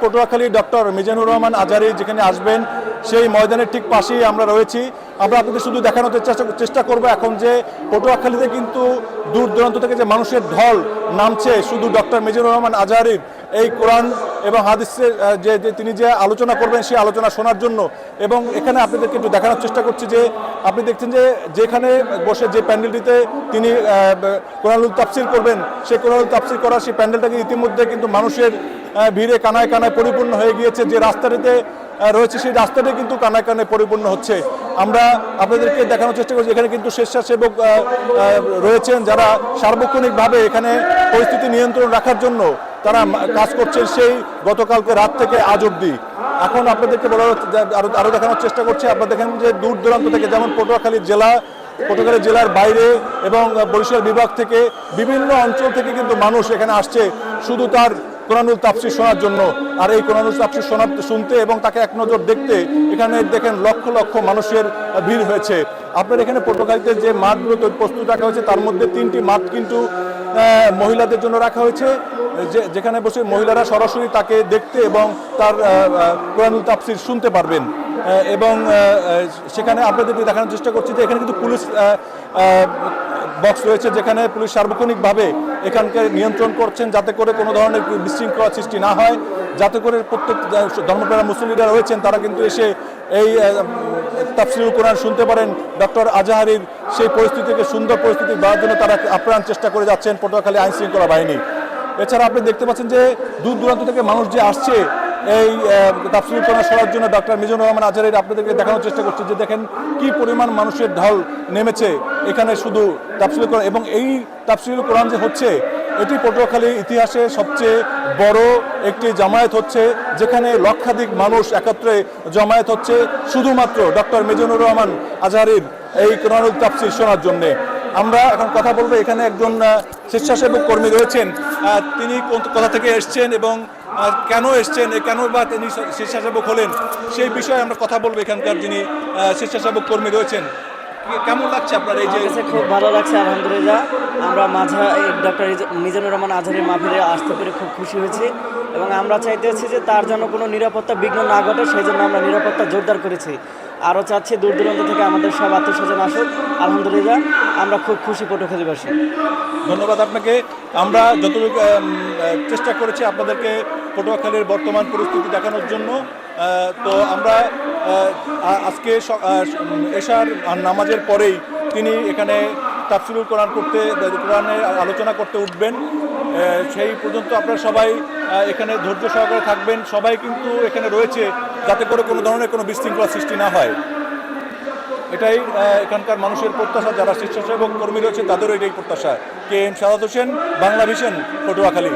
Patuakhali doctor Mizanur Rahman Azhari যেখানে আসবেন সেই ময়দানের ঠিক পাশেই আমরা রয়েছি। আমরা আপনাদের শুধু দেখানোর চেষ্টা করব এখন যে পটুয়াখালীতে কিন্তু দূর দূরান্ত থেকে যে মানুষের ঢল নামছে শুধু ডক্টর মিজানুর রহমান আজহারীর এই কোরআন এবং হাদিসের যে তিনি যে আলোচনা করবেন সেই আলোচনা শোনার জন্য। এবং এখানে আপনাদেরকে একটু দেখানোর চেষ্টা করছি যে আপনি দেখছেন যে যেখানে বসে যে প্যান্ডেলটিতে তিনি কোরআনুল তাফসির করবেন সেই কোরআনুল তাফসির করার সেই প্যান্ডেলটাকে ইতিমধ্যে কিন্তু মানুষের ভিড়ে কানায় কানায় পরিপূর্ণ হয়ে গিয়েছে। যে রাস্তাটিতে রয়েছে সেই রাস্তাটি কিন্তু কানায় কানায় পরিপূর্ণ হচ্ছে। আমরা আপনাদেরকে দেখানোর চেষ্টা করছি এখানে কিন্তু স্বেচ্ছাসেবক রয়েছেন যারা সার্বক্ষণিকভাবে এখানে পরিস্থিতি নিয়ন্ত্রণ রাখার জন্য তারা কাজ করছেন সেই গতকালকে রাত থেকে আজ অবধি। এখন আপনাদেরকে আরো দেখানোর চেষ্টা করছি। আপনারা দেখেন যে দূর দূরান্ত থেকে যেমন পটুয়াখালী জেলার বাইরে এবং বরিশাল বিভাগ থেকে বিভিন্ন অঞ্চল থেকে কিন্তু মানুষ এখানে আসছে শুধু তার কোরআনুল তাফসির শোনার জন্য। আর এই কোরআনুল তাফসির শুনতে এবং তাকে এক নজর দেখতে এখানে দেখেন লক্ষ লক্ষ মানুষের ভিড় হয়েছে। আপনার এখানে পটুয়াখালীতে যে মাঠগুলো প্রস্তুত রাখা হয়েছে তার মধ্যে 3টি মাঠ কিন্তু মহিলাদের জন্য রাখা হয়েছে, যেখানে বসে মহিলারা সরাসরি তাকে দেখতে এবং তার কোরআনুল তাফসির শুনতে পারবেন। এবং সেখানে আপনাদেরকে দেখানোর চেষ্টা করছি যে এখানে কিন্তু পুলিশ বক্স রয়েছে, যেখানে পুলিশ সার্বক্ষণিকভাবে এখানকার নিয়ন্ত্রণ করছেন যাতে করে কোনো ধরনের বিশৃঙ্খলা সৃষ্টি না হয়, যাতে করে প্রত্যেক ধর্মপ্রাণ মুসলিমরা রয়েছেন তারা কিন্তু এসে এই তাফসিরুল কোরআন শুনতে পারেন। ডক্টর আজহারীর সেই পরিস্থিতি থেকে সুন্দর পরিস্থিতি দেওয়ার জন্য তারা আপ্রাণ চেষ্টা করে যাচ্ছেন পটুয়াখালী আইন শৃঙ্খলা বাহিনী। এছাড়া আপনি দেখতে পাচ্ছেন যে দূর দূরান্ত থেকে মানুষ যে আসছে এই তাফসিরুল কোরআন শোনার জন্য ডক্টর মিজানুর রহমান আজহারীর আপনাদেরকে দেখানোর চেষ্টা করছি যে দেখেন কি পরিমাণ মানুষের ঢল নেমেছে এখানে শুধু তাফসিরুল কোরআন। এবং এই তাফসিরুল কোরআন যে হচ্ছে এটি পটুয়াখালীর ইতিহাসে সবচেয়ে বড় একটি জামায়াত হচ্ছে, যেখানে লক্ষাধিক মানুষ একত্রে জমায়েত হচ্ছে শুধুমাত্র ডক্টর মিজানুর রহমান আজহারীর এই কোরআনুল তাফসির শোনার জন্যে। আমরা এখন কথা বলবো, এখানে একজন স্বেচ্ছাসেবক কর্মী রয়েছেন, তিনি কোথা থেকে এসছেন এবং কেন এসছেন, কেন বা তিনি স্বেচ্ছাসেবক হলেন সেই বিষয়ে আমরা কথা বলবো। এখানকার যিনি স্বেচ্ছাসেবক কর্মী রয়েছেন, কেমন লাগছে আপনার এই যে? খুব ভালো লাগছে আলহামদুলিল্লাহ। আমরা ডক্টর মিজানুর রহমান আজহারীর মাহফিলে আসতে পেরে খুব খুশি হয়েছি এবং আমরা চাইতেছি যে তার জন্য কোনো নিরাপত্তা বিঘ্ন না ঘটে, সেই জন্য আমরা নিরাপত্তা জোরদার করেছি। আরও চাচ্ছি দূর দূরান্ত থেকে আমাদের সব আত্মীয়স্বজন আসুক। আলহামদুলিল্লাহ আমরা খুব খুশি পটুয়াখালীবাসী। ধন্যবাদ আপনাকে। আমরা যতটুকু চেষ্টা করেছি আপনাদেরকে পটুয়াখালীর বর্তমান পরিস্থিতি দেখানোর জন্য। তো আমরা আজকে এশার নামাজের পরেই তিনি এখানে তাফসিরুল কোরআনের আলোচনা করতে উঠবেন। সেই পর্যন্ত আপনারা সবাই এখানে ধৈর্য সহকারে থাকবেন। সবাই কিন্তু এখানে রয়েছে যাতে করে কোনো ধরনের কোনো বিশৃঙ্খলা সৃষ্টি না হয়, এটাই এখানকার মানুষের প্রত্যাশা। যারা স্বেচ্ছাসেবক কর্মী রয়েছে তাদেরও এটাই প্রত্যাশা। K M Sadat Hossain, Bangla vision, Patuakhali.